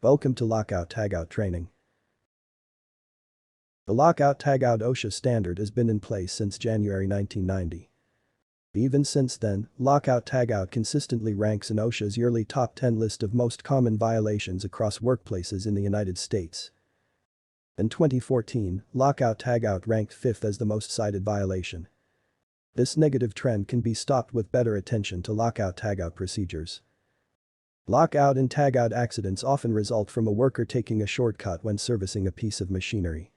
Welcome to Lockout Tagout training. The Lockout Tagout OSHA standard has been in place since January 1990. Even since then, Lockout Tagout consistently ranks in OSHA's yearly top 10 list of most common violations across workplaces in the United States. In 2014, Lockout Tagout ranked 5th as the most cited violation. This negative trend can be stopped with better attention to Lockout Tagout procedures. Lockout and tagout accidents often result from a worker taking a shortcut when servicing a piece of machinery.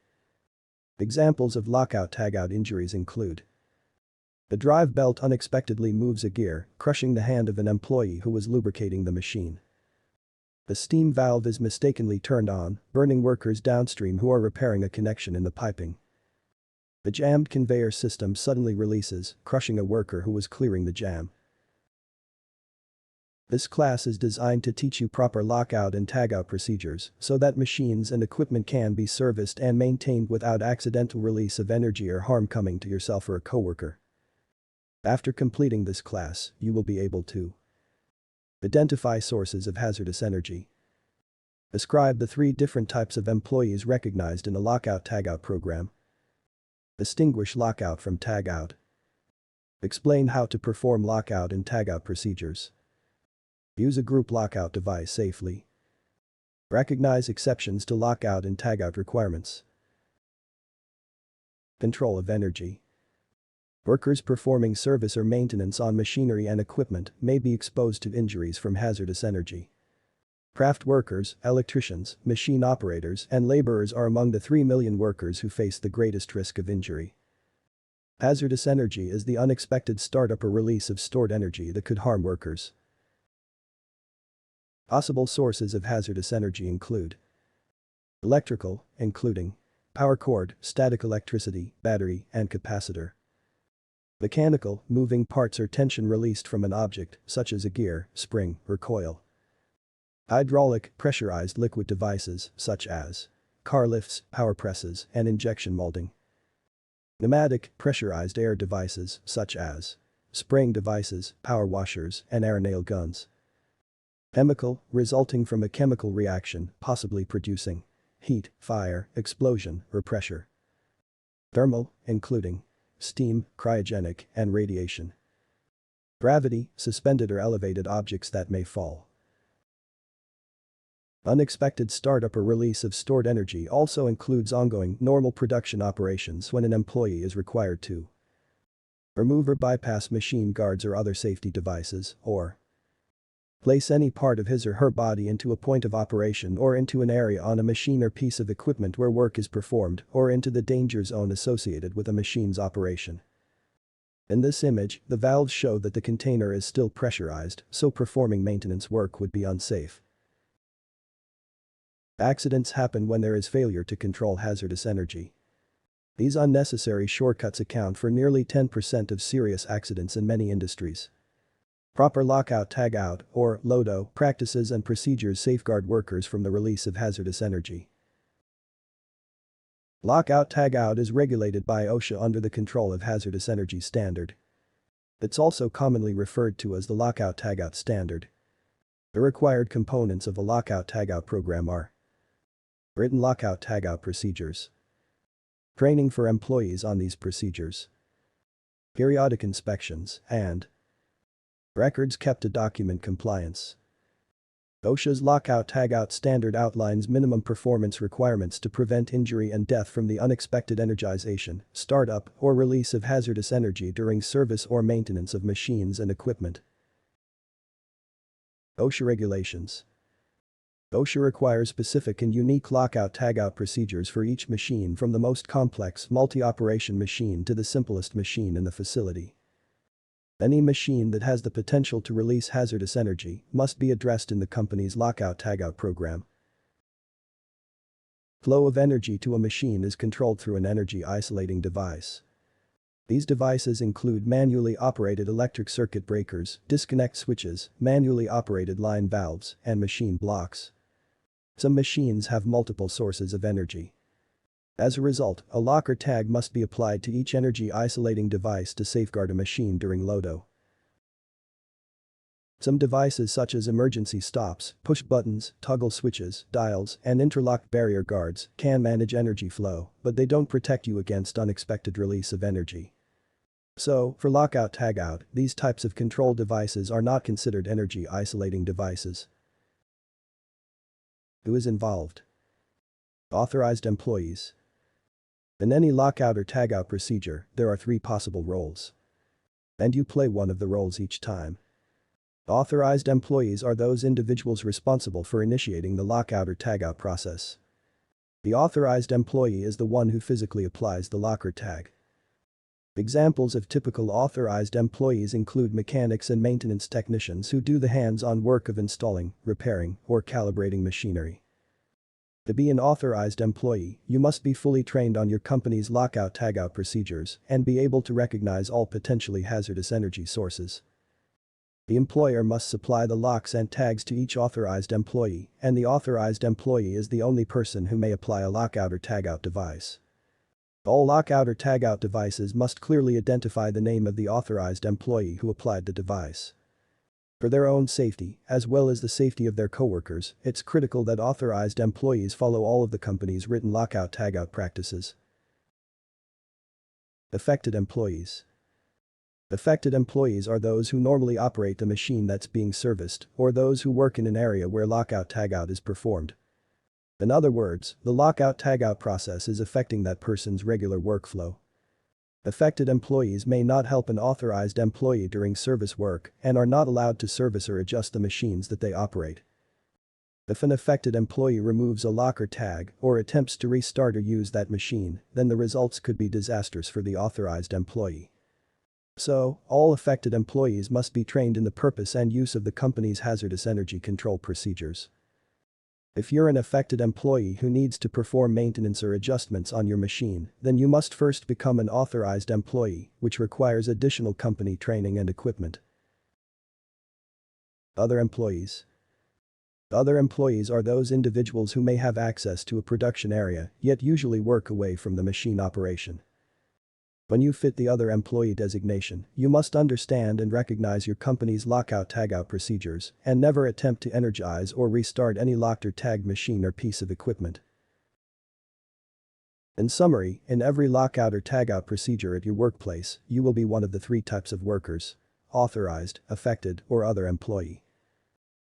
Examples of lockout tagout injuries include: the drive belt unexpectedly moves a gear, crushing the hand of an employee who was lubricating the machine. The steam valve is mistakenly turned on, burning workers downstream who are repairing a connection in the piping. The jammed conveyor system suddenly releases, crushing a worker who was clearing the jam. This class is designed to teach you proper lockout and tagout procedures so that machines and equipment can be serviced and maintained without accidental release of energy or harm coming to yourself or a coworker. After completing this class, you will be able to identify sources of hazardous energy, describe the 3 different types of employees recognized in a lockout tagout program, distinguish lockout from tagout, explain how to perform lockout and tagout procedures, use a group lockout device safely, recognize exceptions to lockout and tagout requirements. Control of energy. Workers performing service or maintenance on machinery and equipment may be exposed to injuries from hazardous energy. Craft workers, electricians, machine operators, and laborers are among the 3 million workers who face the greatest risk of injury. Hazardous energy is the unexpected startup or release of stored energy that could harm workers. Possible sources of hazardous energy include: electrical, including power cord, static electricity, battery, and capacitor. Mechanical, moving parts or tension released from an object, such as a gear, spring, or coil. Hydraulic, pressurized liquid devices, such as car lifts, power presses, and injection molding. Pneumatic, pressurized air devices, such as spraying devices, power washers, and air nail guns. Chemical, resulting from a chemical reaction, possibly producing heat, fire, explosion, or pressure. Thermal, including steam, cryogenic, and radiation. Gravity, suspended or elevated objects that may fall. Unexpected startup or release of stored energy also includes ongoing, normal production operations when an employee is required to remove or bypass machine guards or other safety devices, or place any part of his or her body into a point of operation or into an area on a machine or piece of equipment where work is performed, or into the danger zone associated with a machine's operation. In this image, the valves show that the container is still pressurized, so performing maintenance work would be unsafe. Accidents happen when there is failure to control hazardous energy. These unnecessary shortcuts account for nearly 10% of serious accidents in many industries. Proper lockout tagout, or Loto, practices and procedures safeguard workers from the release of hazardous energy. Lockout tagout is regulated by OSHA under the Control of Hazardous Energy Standard. It's also commonly referred to as the Lockout Tagout Standard. The required components of a lockout tagout program are: written lockout tagout procedures, training for employees on these procedures, periodic inspections, and records kept to document compliance. OSHA's lockout tagout standard outlines minimum performance requirements to prevent injury and death from the unexpected energization, startup, or release of hazardous energy during service or maintenance of machines and equipment. OSHA regulations. OSHA requires specific and unique lockout tagout procedures for each machine, from the most complex multi-operation machine to the simplest machine in the facility. Any machine that has the potential to release hazardous energy must be addressed in the company's lockout tagout program. Flow of energy to a machine is controlled through an energy isolating device. These devices include manually operated electric circuit breakers, disconnect switches, manually operated line valves, and machine blocks. Some machines have multiple sources of energy. As a result, a lock or tag must be applied to each energy isolating device to safeguard a machine during Loto. Some devices such as emergency stops, push buttons, toggle switches, dials, and interlock barrier guards can manage energy flow, but they don't protect you against unexpected release of energy. So, for lockout-tagout, these types of control devices are not considered energy isolating devices. Who is involved? Authorized employees. In any lockout or tagout procedure, there are 3 possible roles. And you play one of the roles each time. Authorized employees are those individuals responsible for initiating the lockout or tagout process. The authorized employee is the one who physically applies the lock or tag. Examples of typical authorized employees include mechanics and maintenance technicians who do the hands-on work of installing, repairing, or calibrating machinery. To be an authorized employee, you must be fully trained on your company's lockout-tagout procedures and be able to recognize all potentially hazardous energy sources. The employer must supply the locks and tags to each authorized employee, and the authorized employee is the only person who may apply a lockout or tagout device. All lockout or tagout devices must clearly identify the name of the authorized employee who applied the device. For their own safety, as well as the safety of their coworkers, it's critical that authorized employees follow all of the company's written lockout-tagout practices. Affected employees. Affected employees are those who normally operate the machine that's being serviced, or those who work in an area where lockout-tagout is performed. In other words, the lockout-tagout process is affecting that person's regular workflow. Affected employees may not help an authorized employee during service work and are not allowed to service or adjust the machines that they operate. If an affected employee removes a lock or tag or attempts to restart or use that machine, then the results could be disastrous for the authorized employee. So, all affected employees must be trained in the purpose and use of the company's hazardous energy control procedures. If you're an affected employee who needs to perform maintenance or adjustments on your machine, then you must first become an authorized employee, which requires additional company training and equipment. Other employees. Other employees are those individuals who may have access to a production area, yet usually work away from the machine operation. When you fit the other employee designation, you must understand and recognize your company's lockout-tagout procedures and never attempt to energize or restart any locked or tagged machine or piece of equipment. In summary, in every lockout or tagout procedure at your workplace, you will be one of the 3 types of workers: authorized, affected, or other employee.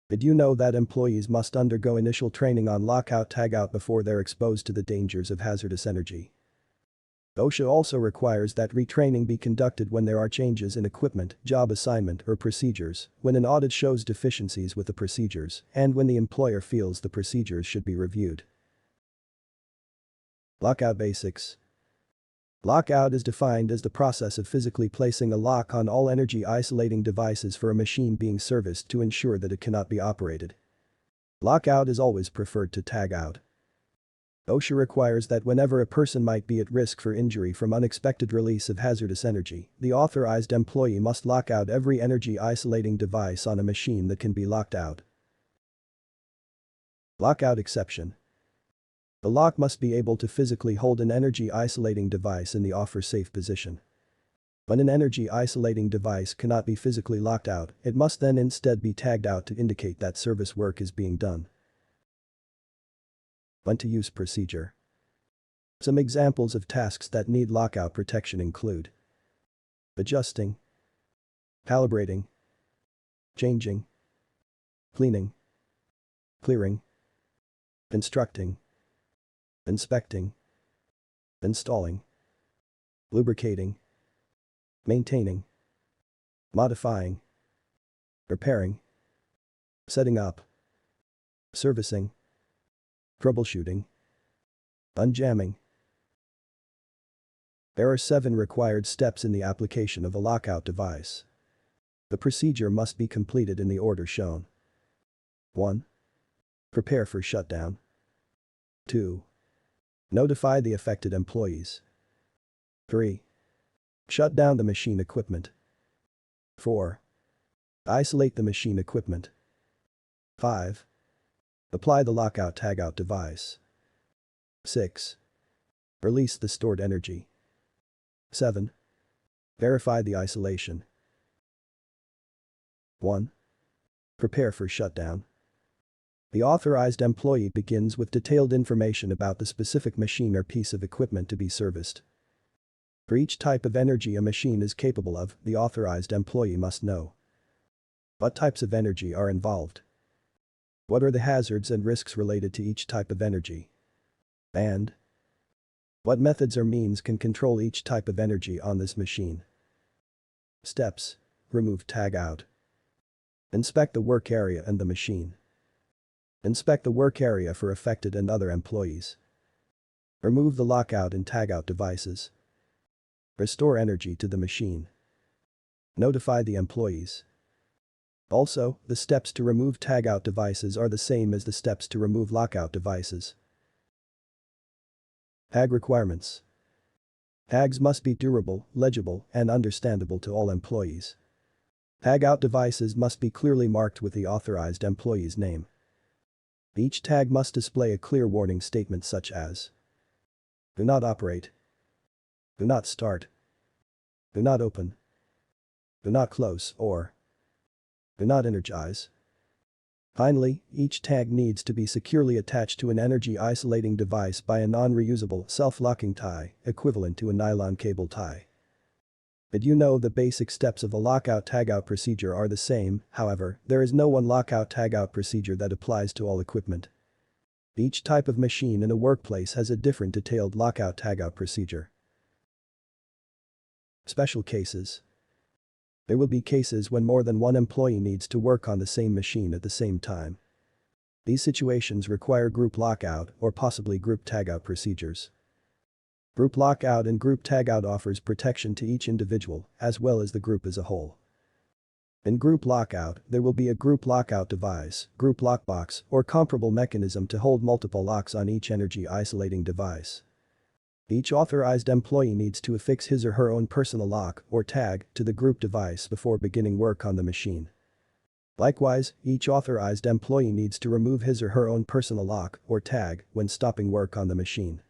Did you know that employees must undergo initial training on lockout-tagout before they're exposed to the dangers of hazardous energy? OSHA also requires that retraining be conducted when there are changes in equipment, job assignment, or procedures, when an audit shows deficiencies with the procedures, and when the employer feels the procedures should be reviewed. Lockout basics. Lockout is defined as the process of physically placing a lock on all energy isolating devices for a machine being serviced to ensure that it cannot be operated. Lockout is always preferred to tagout. OSHA requires that whenever a person might be at risk for injury from unexpected release of hazardous energy, the authorized employee must lock out every energy isolating device on a machine that can be locked out. Lockout exception. The lock must be able to physically hold an energy isolating device in the off or safe position. When an energy isolating device cannot be physically locked out, it must then instead be tagged out to indicate that service work is being done. When to use procedure. Some examples of tasks that need lockout protection include adjusting, calibrating, changing, cleaning, clearing, constructing, inspecting, installing, lubricating, maintaining, modifying, repairing, setting up, servicing, troubleshooting, unjamming. There are 7 required steps in the application of a lockout device. The procedure must be completed in the order shown. 1. Prepare for shutdown. 2. Notify the affected employees. 3. Shut down the machine equipment. 4. Isolate the machine equipment. 5. Apply the lockout-tagout device. 6. Release the stored energy. 7. Verify the isolation. 1. Prepare for shutdown. The authorized employee begins with detailed information about the specific machine or piece of equipment to be serviced. For each type of energy a machine is capable of, the authorized employee must know what types of energy are involved, what are the hazards and risks related to each type of energy, and what methods or means can control each type of energy on this machine. Steps: remove tag out. Inspect the work area and the machine. Inspect the work area for affected and other employees. Remove the lockout and tagout devices. Restore energy to the machine. Notify the employees. Also, the steps to remove tagout devices are the same as the steps to remove lockout devices. Tag requirements. Tags must be durable, legible, and understandable to all employees. Tagout devices must be clearly marked with the authorized employee's name. Each tag must display a clear warning statement such as: do not operate, do not start, do not open, do not close, or do not energize. Finally, each tag needs to be securely attached to an energy isolating device by a non-reusable self-locking tie, equivalent to a nylon cable tie. Did you know the basic steps of a lockout-tagout procedure are the same? However, there is no one lockout-tagout procedure that applies to all equipment. Each type of machine in a workplace has a different detailed lockout-tagout procedure. Special cases. There will be cases when more than one employee needs to work on the same machine at the same time. These situations require group lockout or possibly group tagout procedures. Group lockout and group tagout offers protection to each individual as well as the group as a whole. In group lockout, there will be a group lockout device, group lockbox, or comparable mechanism to hold multiple locks on each energy isolating device. Each authorized employee needs to affix his or her own personal lock or tag to the group device before beginning work on the machine. Likewise, each authorized employee needs to remove his or her own personal lock or tag when stopping work on the machine.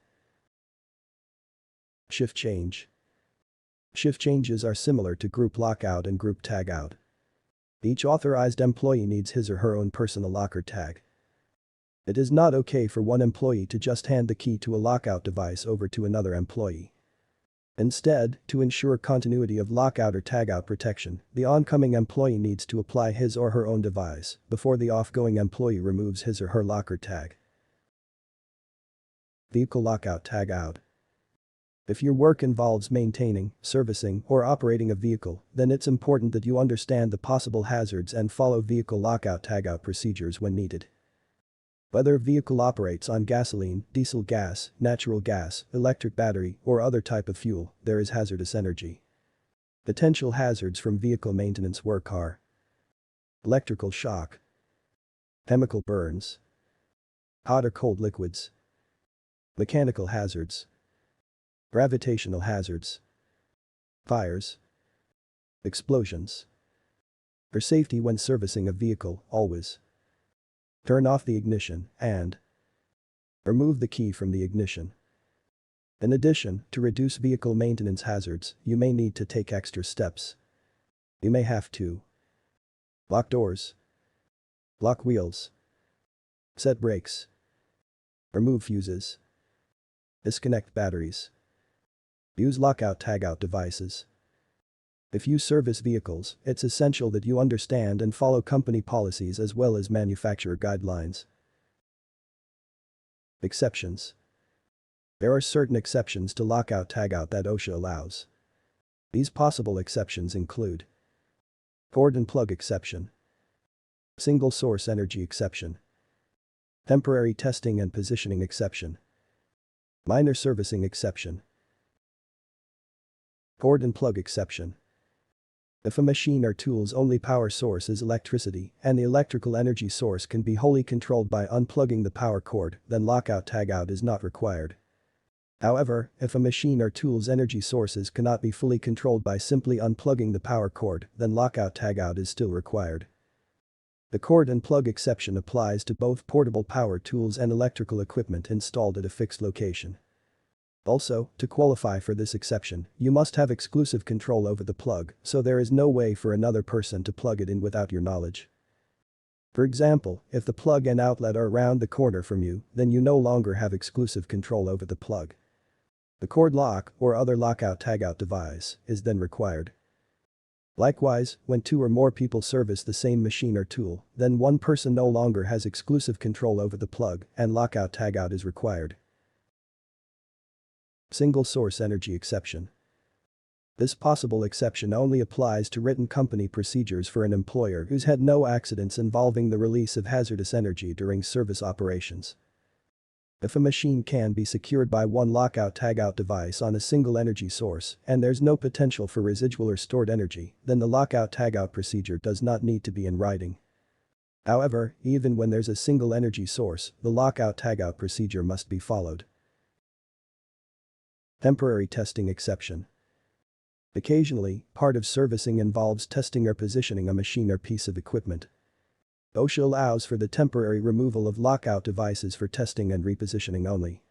Shift change. Shift changes are similar to group lockout and group tagout. Each authorized employee needs his or her own personal lock or tag. It is not okay for one employee to just hand the key to a lockout device over to another employee. Instead, to ensure continuity of lockout or tagout protection, the oncoming employee needs to apply his or her own device before the offgoing employee removes his or her lock or tag. Vehicle lockout tagout. If your work involves maintaining, servicing, or operating a vehicle, then it's important that you understand the possible hazards and follow vehicle lockout tagout procedures when needed. Whether a vehicle operates on gasoline, diesel gas, natural gas, electric battery, or other type of fuel, there is hazardous energy. Potential hazards from vehicle maintenance work are electrical shock, chemical burns, hot or cold liquids, mechanical hazards, gravitational hazards, fires, explosions. For safety when servicing a vehicle, always turn off the ignition and remove the key from the ignition. In addition, to reduce vehicle maintenance hazards, you may need to take extra steps. You may have to lock doors, lock wheels, set brakes, remove fuses, disconnect batteries, use lockout-tagout devices. If you service vehicles, it's essential that you understand and follow company policies as well as manufacturer guidelines. Exceptions. There are certain exceptions to lockout-tagout that OSHA allows. These possible exceptions include cord and plug exception, single source energy exception, temporary testing and positioning exception, minor servicing exception, cord and plug exception. If a machine or tool's only power source is electricity and the electrical energy source can be wholly controlled by unplugging the power cord, then lockout-tagout is not required. However, if a machine or tool's energy sources cannot be fully controlled by simply unplugging the power cord, then lockout-tagout is still required. The cord and plug exception applies to both portable power tools and electrical equipment installed at a fixed location. Also, to qualify for this exception, you must have exclusive control over the plug, so there is no way for another person to plug it in without your knowledge. For example, if the plug and outlet are around the corner from you, then you no longer have exclusive control over the plug. The cord lock or other lockout-tagout device is then required. Likewise, when two or more people service the same machine or tool, then one person no longer has exclusive control over the plug and lockout-tagout is required. Single source energy exception. This possible exception only applies to written company procedures for an employer who's had no accidents involving the release of hazardous energy during service operations. If a machine can be secured by one lockout-tagout device on a single energy source and there's no potential for residual or stored energy, then the lockout-tagout procedure does not need to be in writing. However, even when there's a single energy source, the lockout-tagout procedure must be followed. Temporary testing exception. Occasionally, part of servicing involves testing or positioning a machine or piece of equipment. OSHA allows for the temporary removal of lockout devices for testing and repositioning only.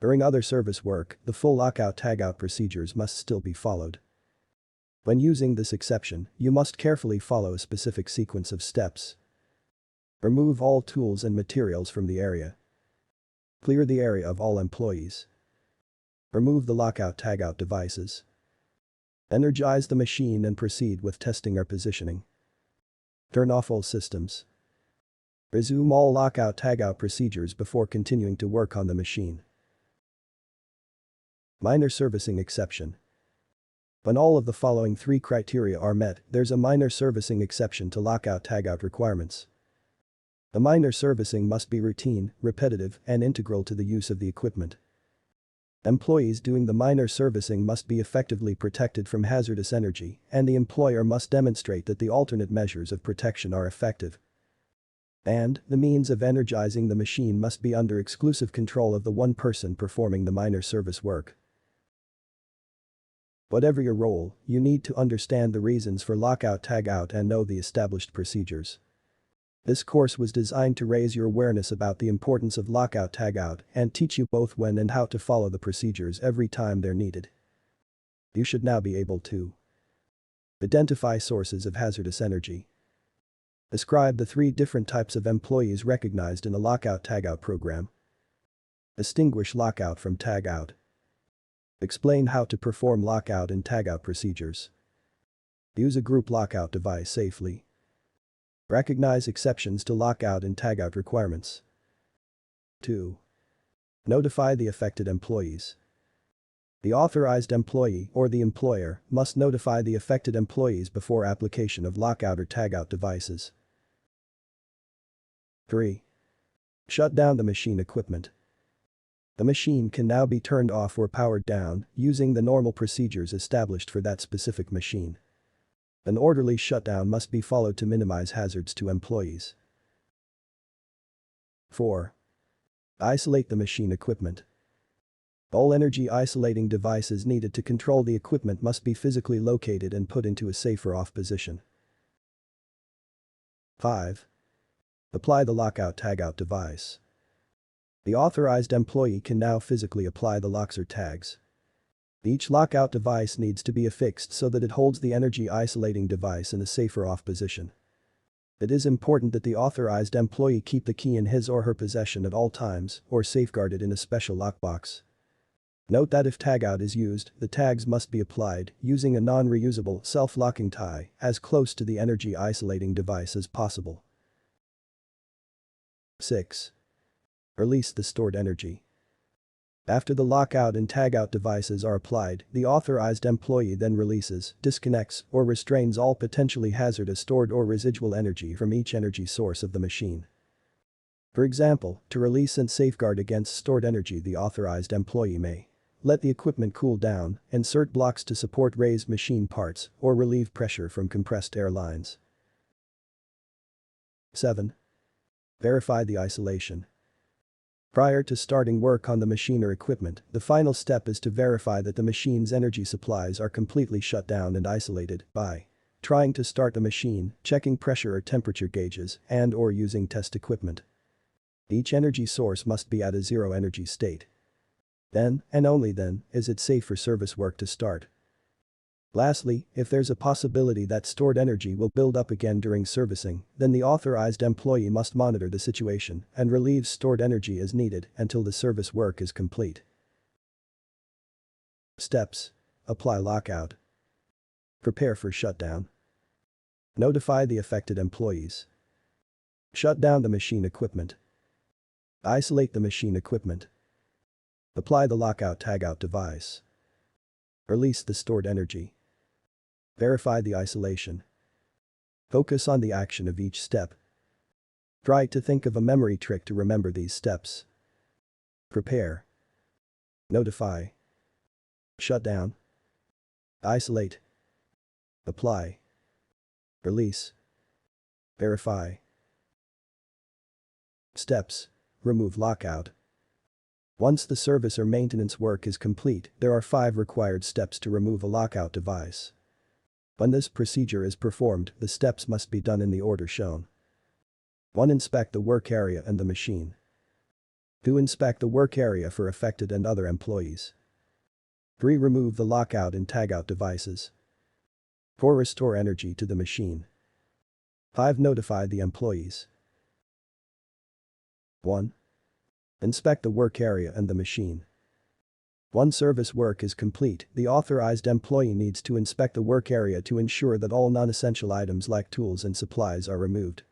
During other service work, the full lockout-tagout procedures must still be followed. When using this exception, you must carefully follow a specific sequence of steps. Remove all tools and materials from the area. Clear the area of all employees. Remove the lockout-tagout devices. Energize the machine and proceed with testing or positioning. Turn off all systems. Resume all lockout-tagout procedures before continuing to work on the machine. Minor servicing exception. When all of the following three criteria are met, there's a minor servicing exception to lockout-tagout requirements. The minor servicing must be routine, repetitive, and integral to the use of the equipment. Employees doing the minor servicing must be effectively protected from hazardous energy, and the employer must demonstrate that the alternate measures of protection are effective. And, the means of energizing the machine must be under exclusive control of the one person performing the minor service work. Whatever your role, you need to understand the reasons for lockout-tagout and know the established procedures. This course was designed to raise your awareness about the importance of lockout-tagout and teach you both when and how to follow the procedures every time they're needed. You should now be able to identify sources of hazardous energy. Describe the three different types of employees recognized in a lockout-tagout program. Distinguish lockout from tagout. Explain how to perform lockout and tagout procedures. Use a group lockout device safely. Recognize exceptions to lockout and tagout requirements. 2. Notify the affected employees. The authorized employee or the employer must notify the affected employees before application of lockout or tagout devices. 3. Shut down the machine equipment. The machine can now be turned off or powered down using the normal procedures established for that specific machine. An orderly shutdown must be followed to minimize hazards to employees. 4. Isolate the machine equipment. All energy isolating devices needed to control the equipment must be physically located and put into a safe or off position. 5. Apply the lockout-tagout device. The authorized employee can now physically apply the locks or tags. Each lockout device needs to be affixed so that it holds the energy isolating device in a safe or off position. It is important that the authorized employee keep the key in his or her possession at all times or safeguard it in a special lockbox. Note that if tagout is used, the tags must be applied using a non-reusable self-locking tie as close to the energy isolating device as possible. 6. Release the stored energy. After the lockout and tagout devices are applied, the authorized employee then releases, disconnects, or restrains all potentially hazardous stored or residual energy from each energy source of the machine. For example, to release and safeguard against stored energy, the authorized employee may let the equipment cool down, insert blocks to support raised machine parts, or relieve pressure from compressed air lines. 7. Verify the isolation. Prior to starting work on the machine or equipment, the final step is to verify that the machine's energy supplies are completely shut down and isolated by trying to start the machine, checking pressure or temperature gauges, and/or using test equipment. Each energy source must be at a zero energy state. Then, and only then, is it safe for service work to start. Lastly, if there's a possibility that stored energy will build up again during servicing, then the authorized employee must monitor the situation and relieve stored energy as needed until the service work is complete. Steps. Apply lockout. Prepare for shutdown. Notify the affected employees. Shut down the machine equipment. Isolate the machine equipment. Apply the lockout tagout device. Release the stored energy. Verify the isolation. Focus on the action of each step. Try to think of a memory trick to remember these steps. Prepare. Notify. Shut down. Isolate. Apply. Release. Verify. Steps. Remove lockout. Once the service or maintenance work is complete, there are 5 required steps to remove a lockout device. When this procedure is performed, the steps must be done in the order shown. 1. Inspect the work area and the machine. 2. Inspect the work area for affected and other employees. 3. Remove the lockout and tagout devices. 4. Restore energy to the machine. 5. Notify the employees. 1. Inspect the work area and the machine. Once service work is complete, the authorized employee needs to inspect the work area to ensure that all non-essential items like tools and supplies are removed.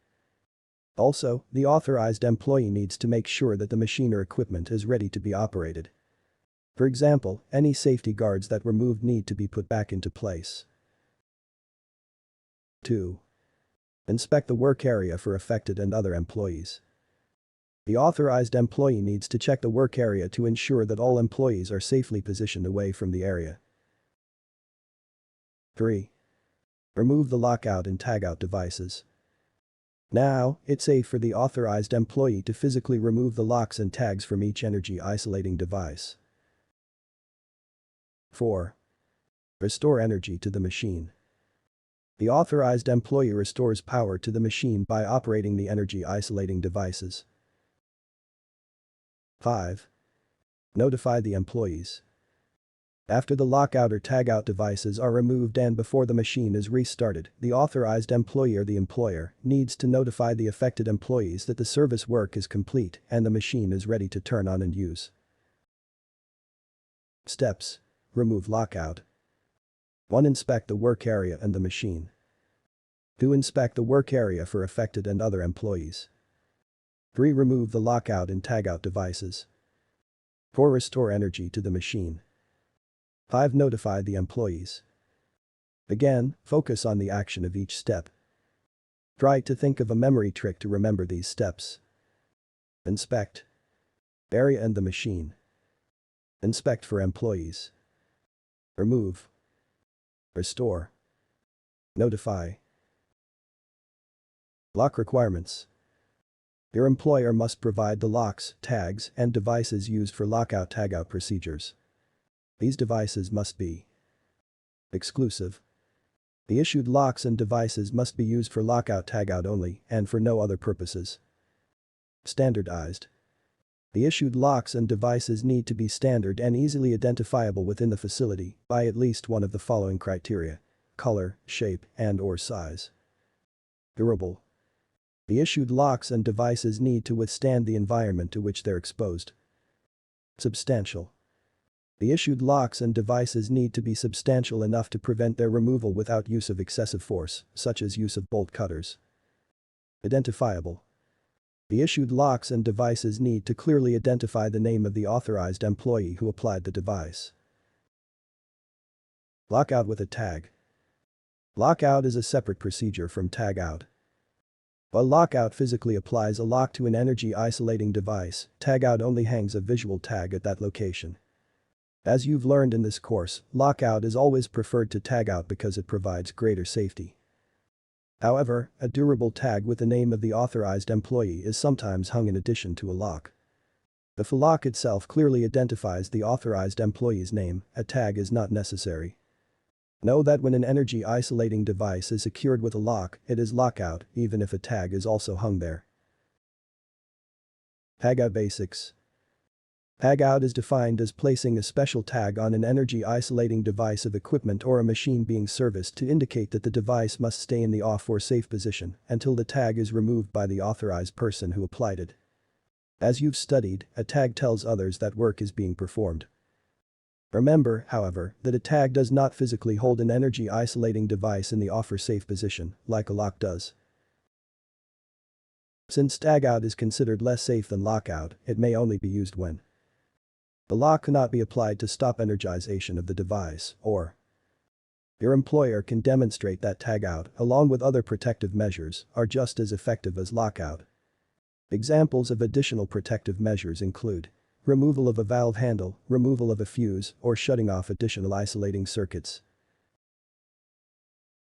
Also, the authorized employee needs to make sure that the machine or equipment is ready to be operated. For example, any safety guards that were moved need to be put back into place. 2. Inspect the work area for affected and other employees. The authorized employee needs to check the work area to ensure that all employees are safely positioned away from the area. 3. Remove the lockout and tagout devices. Now, it's safe for the authorized employee to physically remove the locks and tags from each energy isolating device. 4. Restore energy to the machine. The authorized employee restores power to the machine by operating the energy isolating devices. 5. Notify the employees. After the lockout or tagout devices are removed and before the machine is restarted, the authorized employee or the employer needs to notify the affected employees that the service work is complete and the machine is ready to turn on and use. Steps. Remove lockout. 1. Inspect the work area and the machine. 2. Inspect the work area for affected and other employees. 3. Remove the lockout and tagout devices. 4. Restore energy to the machine. 5. Notify the employees. Again, focus on the action of each step. Try to think of a memory trick to remember these steps. Inspect. Area and the machine. Inspect for employees. Remove. Restore. Notify. Lock requirements. Your employer must provide the locks, tags, and devices used for lockout-tagout procedures. These devices must be exclusive. The issued locks and devices must be used for lockout-tagout only and for no other purposes. Standardized. The issued locks and devices need to be standard and easily identifiable within the facility by at least one of the following criteria: color, shape, and/or size. Durable. The issued locks and devices need to withstand the environment to which they're exposed. Substantial. The issued locks and devices need to be substantial enough to prevent their removal without use of excessive force, such as use of bolt cutters. Identifiable. The issued locks and devices need to clearly identify the name of the authorized employee who applied the device. Lockout with a tag. Lockout is a separate procedure from tagout. While lockout physically applies a lock to an energy isolating device, tagout only hangs a visual tag at that location. As you've learned in this course, lockout is always preferred to tagout because it provides greater safety. However, a durable tag with the name of the authorized employee is sometimes hung in addition to a lock. If a lock itself clearly identifies the authorized employee's name, a tag is not necessary. Know that when an energy isolating device is secured with a lock, it is lockout, even if a tag is also hung there. Tagout basics. Tagout is defined as placing a special tag on an energy-isolating device of equipment or a machine being serviced to indicate that the device must stay in the off or safe position until the tag is removed by the authorized person who applied it. As you've studied, a tag tells others that work is being performed. Remember, however, that a tag does not physically hold an energy-isolating device in the off or safe position, like a lock does. Since tagout is considered less safe than lockout, it may only be used when the lock cannot be applied to stop energization of the device, or your employer can demonstrate that tagout, along with other protective measures, are just as effective as lockout. Examples of additional protective measures include removal of a valve handle, removal of a fuse, or shutting off additional isolating circuits.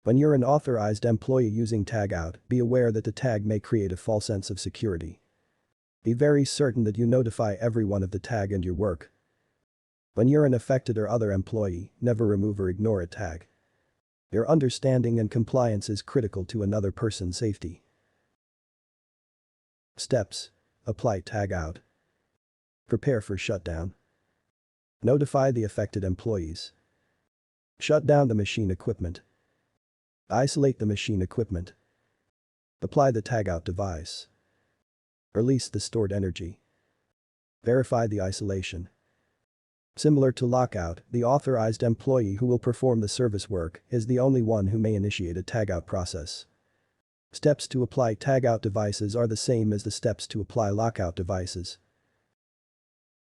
When you're an authorized employee using tagout, be aware that the tag may create a false sense of security. Be very certain that you notify everyone of the tag and your work. When you're an affected or other employee, never remove or ignore a tag. Your understanding and compliance is critical to another person's safety. Steps. Apply tagout. Prepare for shutdown. Notify the affected employees. Shut down the machine equipment. Isolate the machine equipment. Apply the tagout device. Release the stored energy. Verify the isolation. Similar to lockout, the authorized employee who will perform the service work is the only one who may initiate a tagout process. Steps to apply tagout devices are the same as the steps to apply lockout devices.